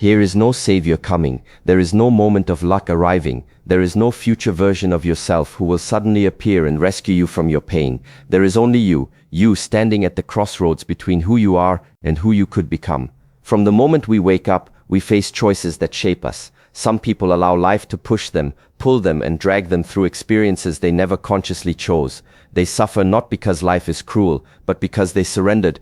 Here is no savior coming, there is no moment of luck arriving, there is no future version of yourself who will suddenly appear and rescue you from your pain. There is only you standing at the crossroads between who you are and who you could become. From the moment we wake up, we face choices that shape us. Some people allow life to push them, pull them, and drag them through experiences they never consciously chose. They suffer not because life is cruel, but because they surrendered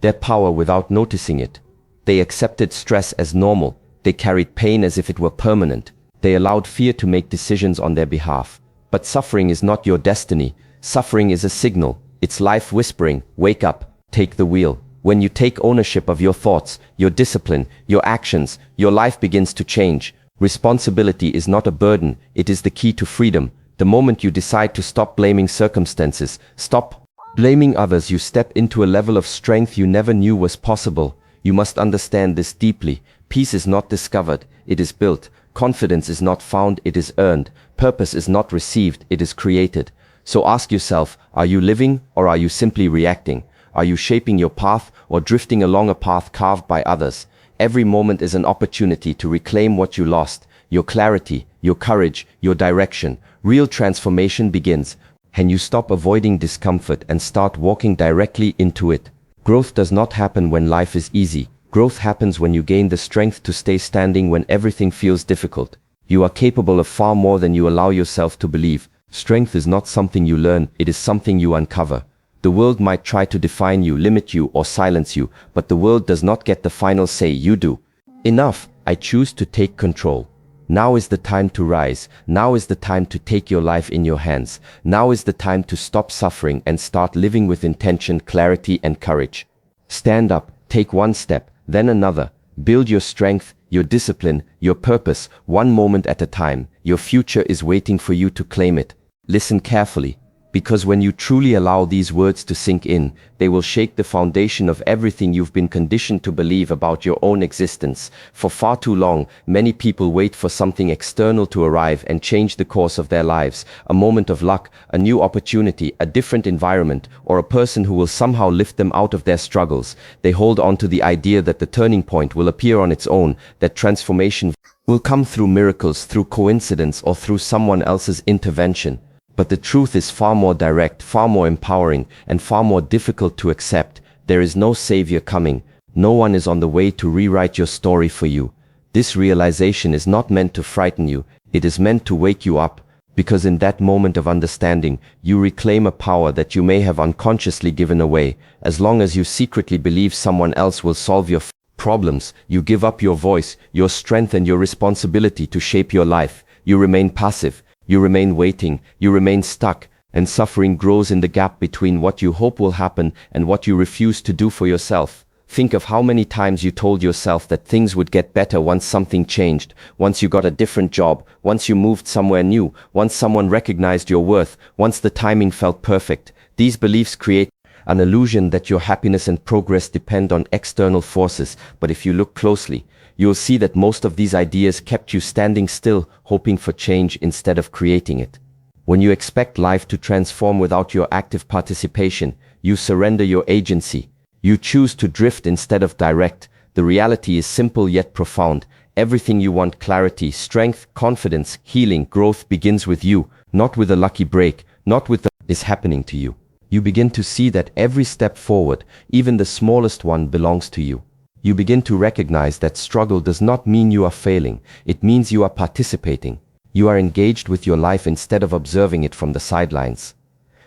their power without noticing it. They accepted stress as normal. They carried pain as if it were permanent. They allowed fear to make decisions on their behalf. But suffering is not your destiny. Suffering is a signal. It's life whispering, wake up, take the wheel. When you take ownership of your thoughts, your discipline, your actions, your life begins to change. Responsibility is not a burden, it is the key to freedom. The moment you decide to stop blaming circumstances, stop blaming others, you step into a level of strength you never knew was possible. You must understand this deeply. Peace is not discovered, it is built. Confidence is not found, it is earned. Purpose is not received, it is created. So ask yourself, are you living or are you simply reacting? Are you shaping your path or drifting along a path carved by others? Every moment is an opportunity to reclaim what you lost, your clarity, your courage, your direction. Real transformation begins when you stop avoiding discomfort and start walking directly into it. Growth does not happen when life is easy. Growth happens when you gain the strength to stay standing when everything feels difficult. You are capable of far more than you allow yourself to believe. Strength is not something you learn, it is something you uncover. The world might try to define you, limit you, or silence you, but the world does not get the final say, you do. Enough, I choose to take control. Now is the time to rise. Now is the time to take your life in your hands. Now is the time to stop suffering and start living with intention, clarity, and courage. Stand up, take one step, then another. Build your strength, your discipline, your purpose, one moment at a time. Your future is waiting for you to claim it. Listen carefully, because when you truly allow these words to sink in, they will shake the foundation of everything you've been conditioned to believe about your own existence. For far too long, many people wait for something external to arrive and change the course of their lives. A moment of luck, a new opportunity, a different environment, or a person who will somehow lift them out of their struggles. They hold on to the idea that the turning point will appear on its own, that transformation will come through miracles, through coincidence, or through someone else's intervention. But the truth is far more direct, far more empowering, and far more difficult to accept. There is no savior coming. No one is on the way to rewrite your story for you. This realization is not meant to frighten you. It is meant to wake you up, because in that moment of understanding, you reclaim a power that you may have unconsciously given away. As long as you secretly believe someone else will solve your problems, you give up your voice, your strength, and your responsibility to shape your life. You remain passive. You remain waiting, you remain stuck, and suffering grows in the gap between what you hope will happen and what you refuse to do for yourself. Think of how many times you told yourself that things would get better once something changed, once you got a different job, once you moved somewhere new, once someone recognized your worth, once the timing felt perfect. These beliefs create an illusion that your happiness and progress depend on external forces, but if you look closely, you'll see that most of these ideas kept you standing still, hoping for change instead of creating it. When you expect life to transform without your active participation, you surrender your agency. You choose to drift instead of direct. The reality is simple yet profound. Everything you want, clarity, strength, confidence, healing, growth, begins with you, not with a lucky break, not with the is happening to you. You begin to see that every step forward, even the smallest one, belongs to you. You begin to recognize that struggle does not mean you are failing. It means you are participating. You are engaged with your life instead of observing it from the sidelines.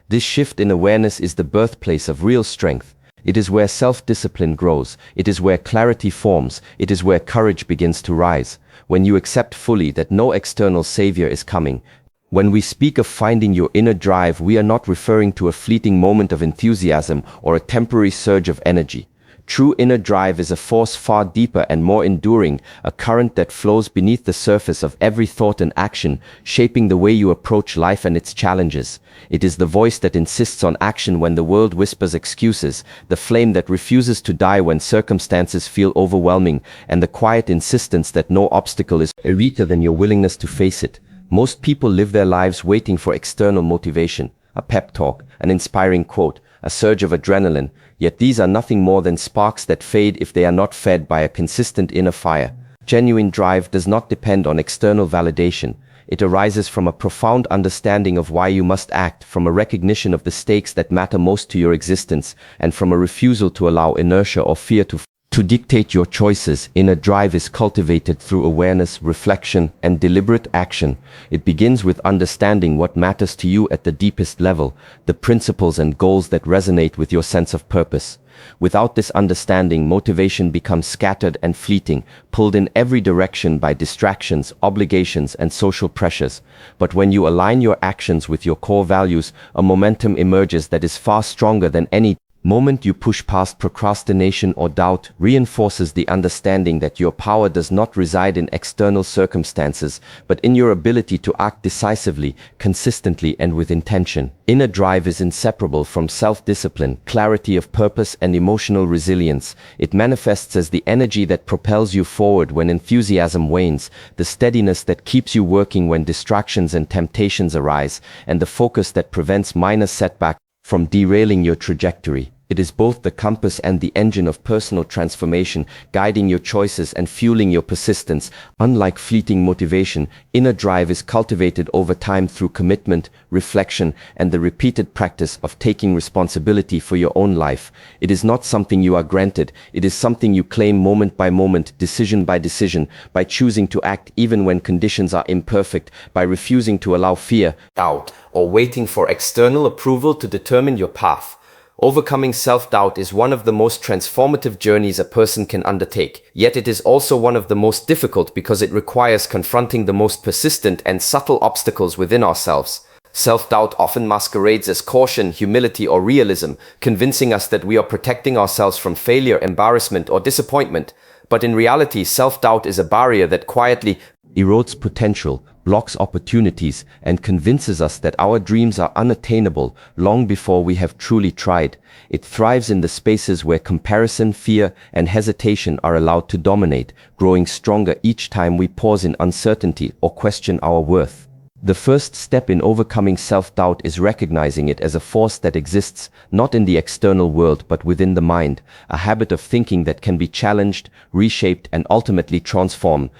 This shift in awareness is the birthplace of real strength. It is where self-discipline grows. It is where clarity forms. It is where courage begins to rise. When you accept fully that no external savior is coming. When we speak of finding your inner drive, we are not referring to a fleeting moment of enthusiasm or a temporary surge of energy. True inner drive is a force far deeper and more enduring, a current that flows beneath the surface of every thought and action, shaping the way you approach life and its challenges. It is the voice that insists on action when the world whispers excuses, the flame that refuses to die when circumstances feel overwhelming, and the quiet insistence that no obstacle is greater than your willingness to face it. Most people live their lives waiting for external motivation, a pep talk, an inspiring quote, a surge of adrenaline, yet these are nothing more than sparks that fade if they are not fed by a consistent inner fire. Genuine drive does not depend on external validation. It arises from a profound understanding of why you must act, from a recognition of the stakes that matter most to your existence, and from a refusal to allow inertia or fear to dictate your choices. Inner drive is cultivated through awareness, reflection, and deliberate action. It begins with understanding what matters to you at the deepest level, the principles and goals that resonate with your sense of purpose. Without this understanding, motivation becomes scattered and fleeting, pulled in every direction by distractions, obligations, and social pressures. But when you align your actions with your core values, a momentum emerges that is far stronger than any moment. You push past procrastination or doubt, reinforces the understanding that your power does not reside in external circumstances, but in your ability to act decisively, consistently, and with intention. Inner drive is inseparable from self-discipline, clarity of purpose, and emotional resilience. It manifests as the energy that propels you forward when enthusiasm wanes, the steadiness that keeps you working when distractions and temptations arise, and the focus that prevents minor setbacks from derailing your trajectory. It is both the compass and the engine of personal transformation, guiding your choices and fueling your persistence. Unlike fleeting motivation, inner drive is cultivated over time through commitment, reflection, and the repeated practice of taking responsibility for your own life. It is not something you are granted, it is something you claim moment by moment, decision by decision, by choosing to act even when conditions are imperfect, by refusing to allow fear, doubt, or waiting for external approval to determine your path. Overcoming self-doubt is one of the most transformative journeys a person can undertake, yet it is also one of the most difficult because it requires confronting the most persistent and subtle obstacles within ourselves. Self-doubt often masquerades as caution, humility, or realism, convincing us that we are protecting ourselves from failure, embarrassment, or disappointment. But in reality, self-doubt is a barrier that quietly erodes potential, blocks opportunities, and convinces us that our dreams are unattainable long before we have truly tried. It thrives in the spaces where comparison, fear, and hesitation are allowed to dominate, growing stronger each time we pause in uncertainty or question our worth. The first step in overcoming self-doubt is recognizing it as a force that exists not in the external world but within the mind, a habit of thinking that can be challenged, reshaped, and ultimately transformed.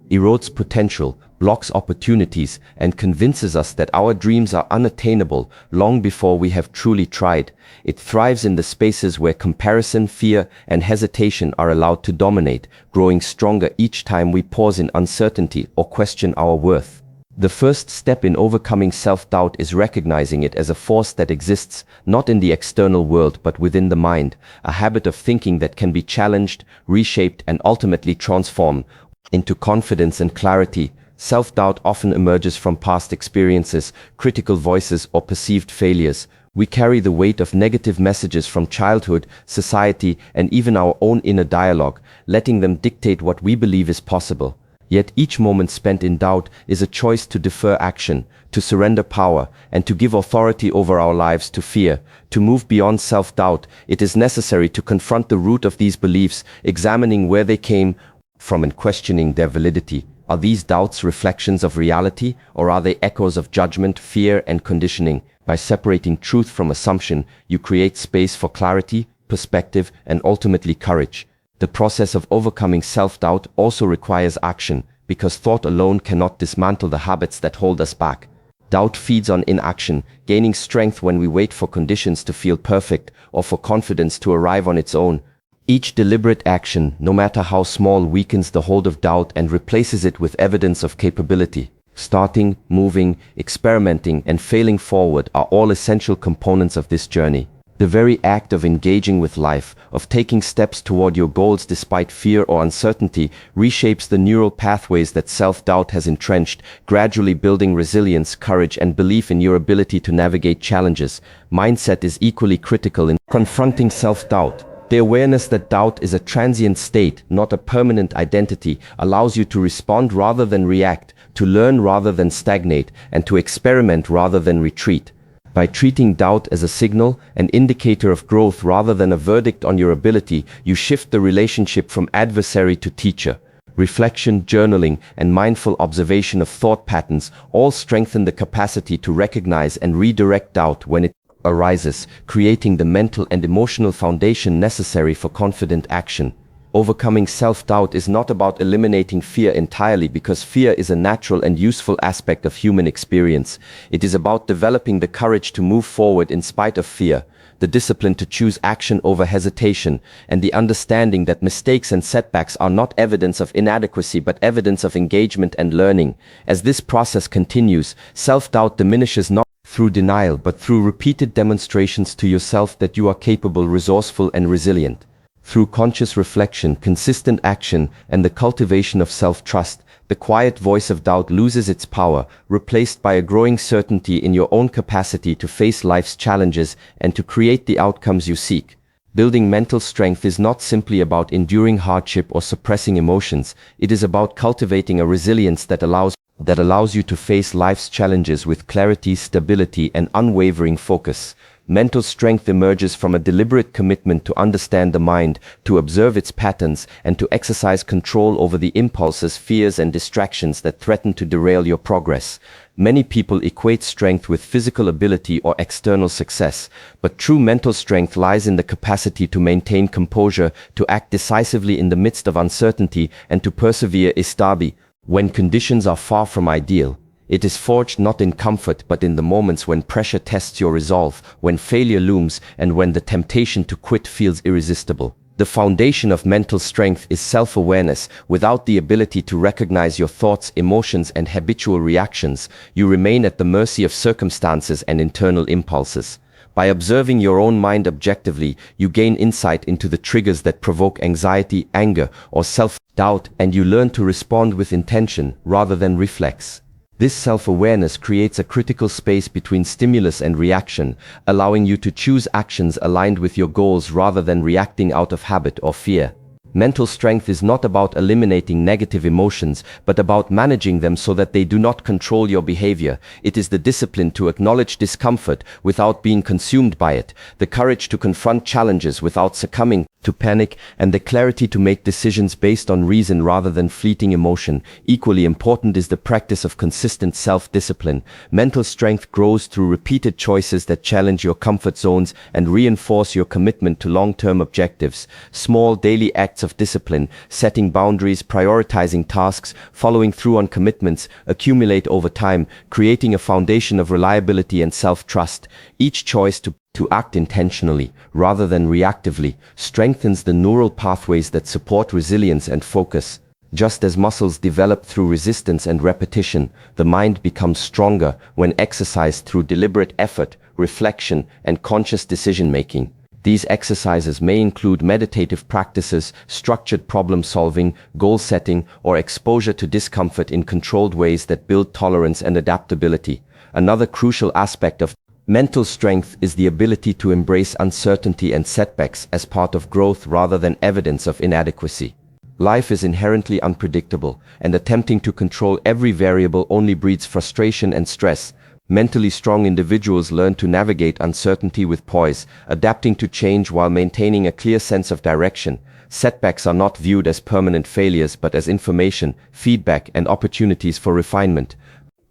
Erodes potential, blocks opportunities, and convinces us that our dreams are unattainable long before we have truly tried. It thrives in the spaces where comparison, fear, and hesitation are allowed to dominate, growing stronger each time we pause in uncertainty or question our worth. The first step in overcoming self-doubt is recognizing it as a force that exists not in the external world but within the mind, a habit of thinking that can be challenged, reshaped, and ultimately transformed into confidence and clarity. Self-doubt often emerges from past experiences, critical voices, or perceived failures. We carry the weight of negative messages from childhood, society, and even our own inner dialogue, letting them dictate what we believe is possible. Yet each moment spent in doubt is a choice to defer action, to surrender power, and to give authority over our lives to fear. To move beyond self-doubt, it is necessary to confront the root of these beliefs, examining where they came from and questioning their validity. Are these doubts reflections of reality, or are they echoes of judgment, fear, and conditioning? By separating truth from assumption, you create space for clarity, perspective, and ultimately courage. The process of overcoming self-doubt also requires action, because thought alone cannot dismantle the habits that hold us back. Doubt feeds on inaction, gaining strength when we wait for conditions to feel perfect or for confidence to arrive on its own. Each deliberate action, no matter how small, weakens the hold of doubt and replaces it with evidence of capability. Starting, moving, experimenting, and failing forward are all essential components of this journey. The very act of engaging with life, of taking steps toward your goals despite fear or uncertainty, reshapes the neural pathways that self-doubt has entrenched, gradually building resilience, courage, and belief in your ability to navigate challenges. Mindset is equally critical in confronting self-doubt. The awareness that doubt is a transient state, not a permanent identity, allows you to respond rather than react, to learn rather than stagnate, and to experiment rather than retreat. By treating doubt as a signal, an indicator of growth rather than a verdict on your ability, you shift the relationship from adversary to teacher. Reflection, journaling, and mindful observation of thought patterns all strengthen the capacity to recognize and redirect doubt when it arises, creating the mental and emotional foundation necessary for confident action. Overcoming self-doubt is not about eliminating fear entirely, because fear is a natural and useful aspect of human experience. It is about developing the courage to move forward in spite of fear, the discipline to choose action over hesitation, and the understanding that mistakes and setbacks are not evidence of inadequacy but evidence of engagement and learning. As this process continues, self-doubt diminishes not through denial but through repeated demonstrations to yourself that you are capable, resourceful, and resilient. Through conscious reflection, consistent action, and the cultivation of self-trust, the quiet voice of doubt loses its power, replaced by a growing certainty in your own capacity to face life's challenges and to create the outcomes you seek. Building mental strength is not simply about enduring hardship or suppressing emotions. It is about cultivating a resilience that allows you to face life's challenges with clarity, stability, and unwavering focus. Mental strength emerges from a deliberate commitment to understand the mind, to observe its patterns, and to exercise control over the impulses, fears, and distractions that threaten to derail your progress. Many people equate strength with physical ability or external success, but true mental strength lies in the capacity to maintain composure, to act decisively in the midst of uncertainty, and to persevere when conditions are far from ideal. It is forged not in comfort but in the moments when pressure tests your resolve, when failure looms, and when the temptation to quit feels irresistible. The foundation of mental strength is self-awareness. Without the ability to recognize your thoughts, emotions, and habitual reactions, you remain at the mercy of circumstances and internal impulses. By observing your own mind objectively, you gain insight into the triggers that provoke anxiety, anger, or self-doubt, and you learn to respond with intention rather than reflex. This self-awareness creates a critical space between stimulus and reaction, allowing you to choose actions aligned with your goals rather than reacting out of habit or fear. Mental strength is not about eliminating negative emotions, but about managing them so that they do not control your behavior. It is the discipline to acknowledge discomfort without being consumed by it, the courage to confront challenges without succumbing to panic, and the clarity to make decisions based on reason rather than fleeting emotion. Equally important is the practice of consistent self-discipline. Mental strength grows through repeated choices that challenge your comfort zones and reinforce your commitment to long-term objectives. Small daily acts of discipline, setting boundaries, prioritizing tasks, following through on commitments, accumulate over time, creating a foundation of reliability and self-trust. Each choice to act intentionally, rather than reactively, strengthens the neural pathways that support resilience and focus. Just as muscles develop through resistance and repetition, the mind becomes stronger when exercised through deliberate effort, reflection, and conscious decision-making. These exercises may include meditative practices, structured problem-solving, goal-setting, or exposure to discomfort in controlled ways that build tolerance and adaptability. Another crucial aspect of mental strength is the ability to embrace uncertainty and setbacks as part of growth rather than evidence of inadequacy. Life is inherently unpredictable, and attempting to control every variable only breeds frustration and stress. Mentally strong individuals learn to navigate uncertainty with poise, adapting to change while maintaining a clear sense of direction. Setbacks are not viewed as permanent failures but as information, feedback, and opportunities for refinement.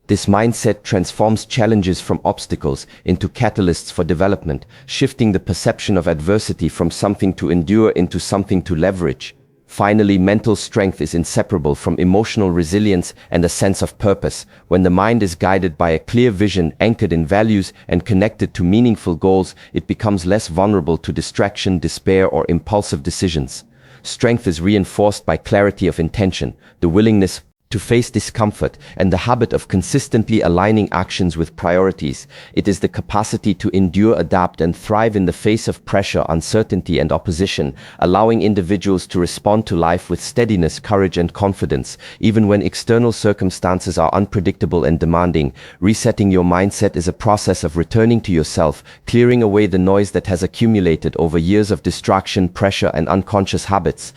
This mindset transforms challenges from obstacles into catalysts for development, shifting the perception of adversity from something to endure into something to leverage. Finally, mental strength is inseparable from emotional resilience and a sense of purpose. When the mind is guided by a clear vision, anchored in values, and connected to meaningful goals, it becomes less vulnerable to distraction, despair, or impulsive decisions. Strength is reinforced by clarity of intention, the willingness to face discomfort, and the habit of consistently aligning actions with priorities. It is the capacity to endure, adapt, and thrive in the face of pressure, uncertainty, and opposition, allowing individuals to respond to life with steadiness, courage, and confidence, even when external circumstances are unpredictable and demanding. Resetting your mindset is a process of returning to yourself, clearing away the noise that has accumulated over years of distraction, pressure, and unconscious habits.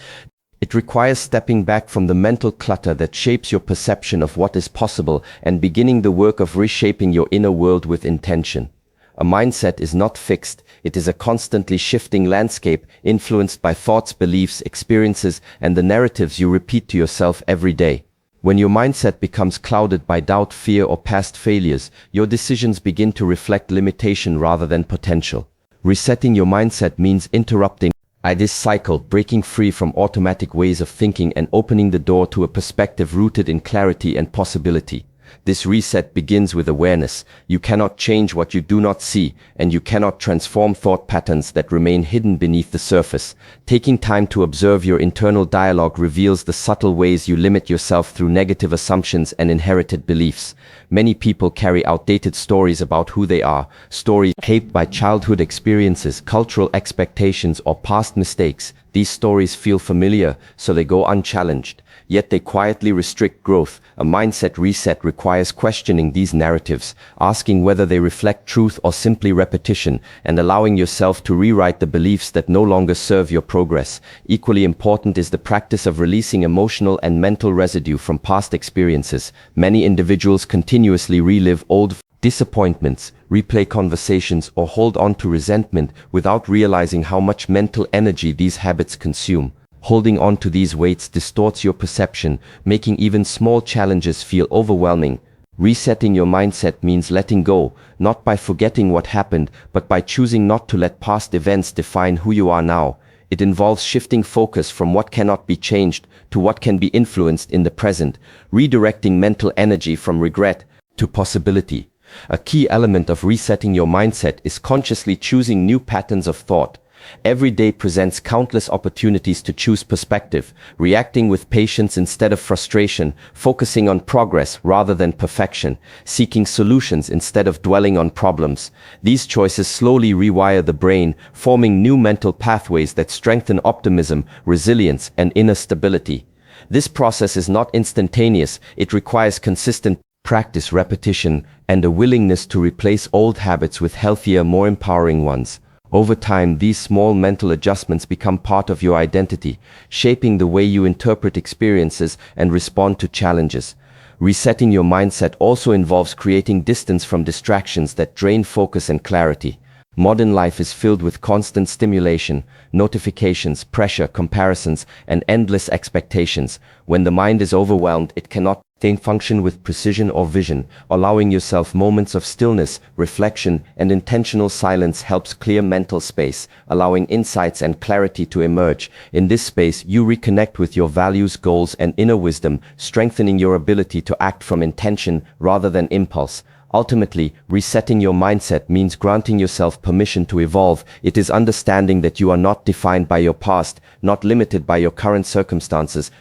It requires stepping back from the mental clutter that shapes your perception of what is possible and beginning the work of reshaping your inner world with intention. A mindset is not fixed, it is a constantly shifting landscape influenced by thoughts, beliefs, experiences, and the narratives you repeat to yourself every day. When your mindset becomes clouded by doubt, fear, or past failures, your decisions begin to reflect limitation rather than potential. Resetting your mindset means interrupting This cycle, breaking free from automatic ways of thinking and opening the door to a perspective rooted in clarity and possibility. This reset begins with awareness. You cannot change what you do not see, and you cannot transform thought patterns that remain hidden beneath the surface. Taking time to observe your internal dialogue reveals the subtle ways you limit yourself through negative assumptions and inherited beliefs. Many people carry outdated stories about who they are, stories shaped by childhood experiences, cultural expectations, or past mistakes. These stories feel familiar, so they go unchallenged. Yet they quietly restrict growth. A mindset reset requires questioning these narratives, asking whether they reflect truth or simply repetition, and allowing yourself to rewrite the beliefs that no longer serve your progress. Equally important is the practice of releasing emotional and mental residue from past experiences. Many individuals continuously relive old disappointments, replay conversations, or hold on to resentment without realizing how much mental energy these habits consume. Holding on to these weights distorts your perception, making even small challenges feel overwhelming. Resetting your mindset means letting go, not by forgetting what happened, but by choosing not to let past events define who you are now. It involves shifting focus from what cannot be changed to what can be influenced in the present, redirecting mental energy from regret to possibility. A key element of resetting your mindset is consciously choosing new patterns of thought. Every day presents countless opportunities to choose perspective, reacting with patience instead of frustration, focusing on progress rather than perfection, seeking solutions instead of dwelling on problems. These choices slowly rewire the brain, forming new mental pathways that strengthen optimism, resilience, and inner stability. This process is not instantaneous. It requires consistent practice, repetition, and a willingness to replace old habits with healthier, more empowering ones. Over time, these small mental adjustments become part of your identity, shaping the way you interpret experiences and respond to challenges. Resetting your mindset also involves creating distance from distractions that drain focus and clarity. Modern life is filled with constant stimulation, notifications, pressure, comparisons, and endless expectations. When the mind is overwhelmed, it cannot function with precision or vision. Allowing yourself moments of stillness, reflection, and intentional silence helps clear mental space, allowing insights and clarity to emerge. In this space, you reconnect with your values, goals, and inner wisdom, strengthening your ability to act from intention rather than impulse. Ultimately, resetting your mindset means granting yourself permission to evolve. It is understanding that you are not defined by your past, not limited by your current circumstances,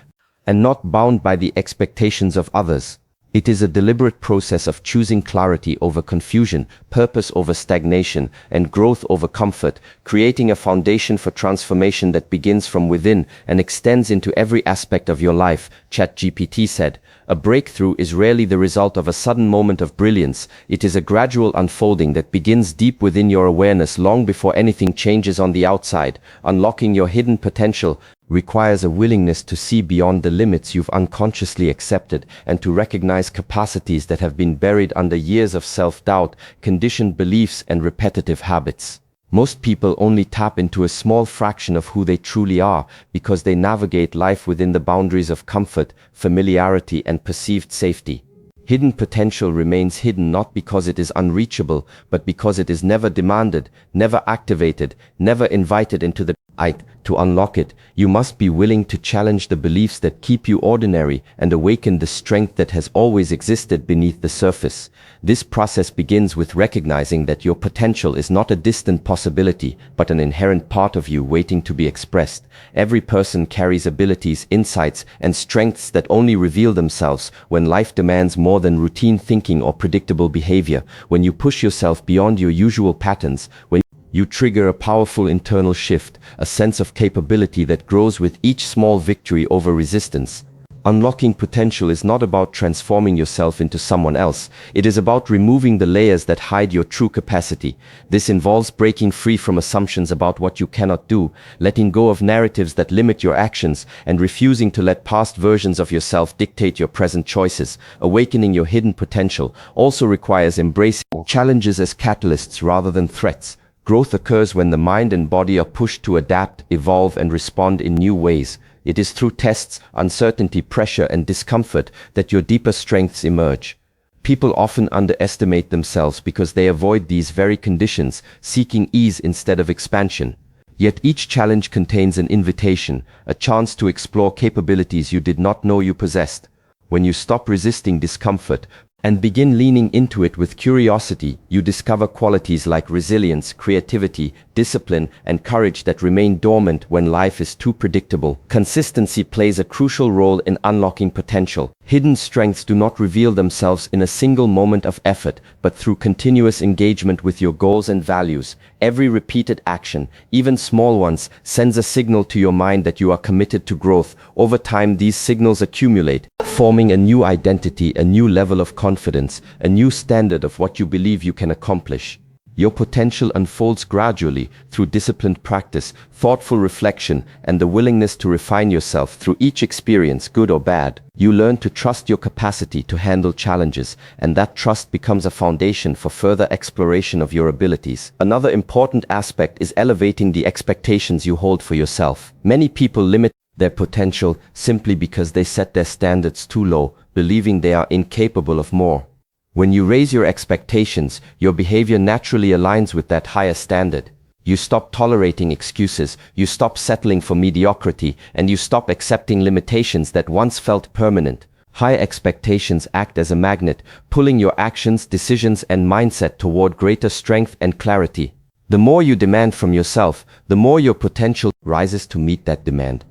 and not bound by the expectations of others. It is a deliberate process of choosing clarity over confusion, purpose over stagnation, and growth over comfort, creating a foundation for transformation that begins from within and extends into every aspect of your life. ChatGPT said, "A breakthrough is rarely the result of a sudden moment of brilliance. It is a gradual unfolding that begins deep within your awareness long before anything changes on the outside. Unlocking your hidden potential requires a willingness to see beyond the limits you've unconsciously accepted and to recognize capacities that have been buried under years of self-doubt, conditioned beliefs, and repetitive habits." Most people only tap into a small fraction of who they truly are because they navigate life within the boundaries of comfort, familiarity, and perceived safety. Hidden potential remains hidden not because it is unreachable, but because it is never demanded, never activated, never invited into the light. To unlock it, you must be willing to challenge the beliefs that keep you ordinary and awaken the strength that has always existed beneath the surface. This process begins with recognizing that your potential is not a distant possibility, but an inherent part of you waiting to be expressed. Every person carries abilities, insights, and strengths that only reveal themselves when life demands more than routine thinking or predictable behavior. When you push yourself beyond your usual patterns, when you trigger a powerful internal shift, a sense of capability that grows with each small victory over resistance. Unlocking potential is not about transforming yourself into someone else. It is about removing the layers that hide your true capacity. This involves breaking free from assumptions about what you cannot do, letting go of narratives that limit your actions, and refusing to let past versions of yourself dictate your present choices. Awakening your hidden potential also requires embracing challenges as catalysts rather than threats. Growth occurs when the mind and body are pushed to adapt, evolve, and respond in new ways. It is through tests, uncertainty, pressure, and discomfort that your deeper strengths emerge. People often underestimate themselves because they avoid these very conditions, seeking ease instead of expansion. Yet each challenge contains an invitation, a chance to explore capabilities you did not know you possessed. When you stop resisting discomfort and begin leaning into it with curiosity, you discover qualities like resilience, creativity, discipline, and courage that remain dormant when life is too predictable. Consistency plays a crucial role in unlocking potential. Hidden strengths do not reveal themselves in a single moment of effort, but through continuous engagement with your goals and values. Every repeated action, even small ones, sends a signal to your mind that you are committed to growth. Over time, these signals accumulate, forming a new identity, a new level of confidence, a new standard of what you believe you can accomplish. Your potential unfolds gradually through disciplined practice, thoughtful reflection, and the willingness to refine yourself through each experience, good or bad. You learn to trust your capacity to handle challenges, and that trust becomes a foundation for further exploration of your abilities. Another important aspect is elevating the expectations you hold for yourself. Many people limit their potential simply because they set their standards too low, believing they are incapable of more. When you raise your expectations, your behavior naturally aligns with that higher standard. You stop tolerating excuses, you stop settling for mediocrity, and you stop accepting limitations that once felt permanent. High expectations act as a magnet, pulling your actions, decisions, and mindset toward greater strength and clarity. The more you demand from yourself, the more your potential rises to meet that demand.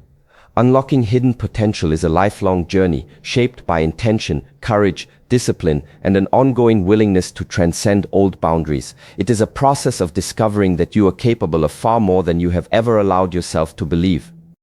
Unlocking hidden potential is a lifelong journey, shaped by intention, courage, discipline, and an ongoing willingness to transcend old boundaries. It is a process of discovering that you are capable of far more than you have ever allowed yourself to believe.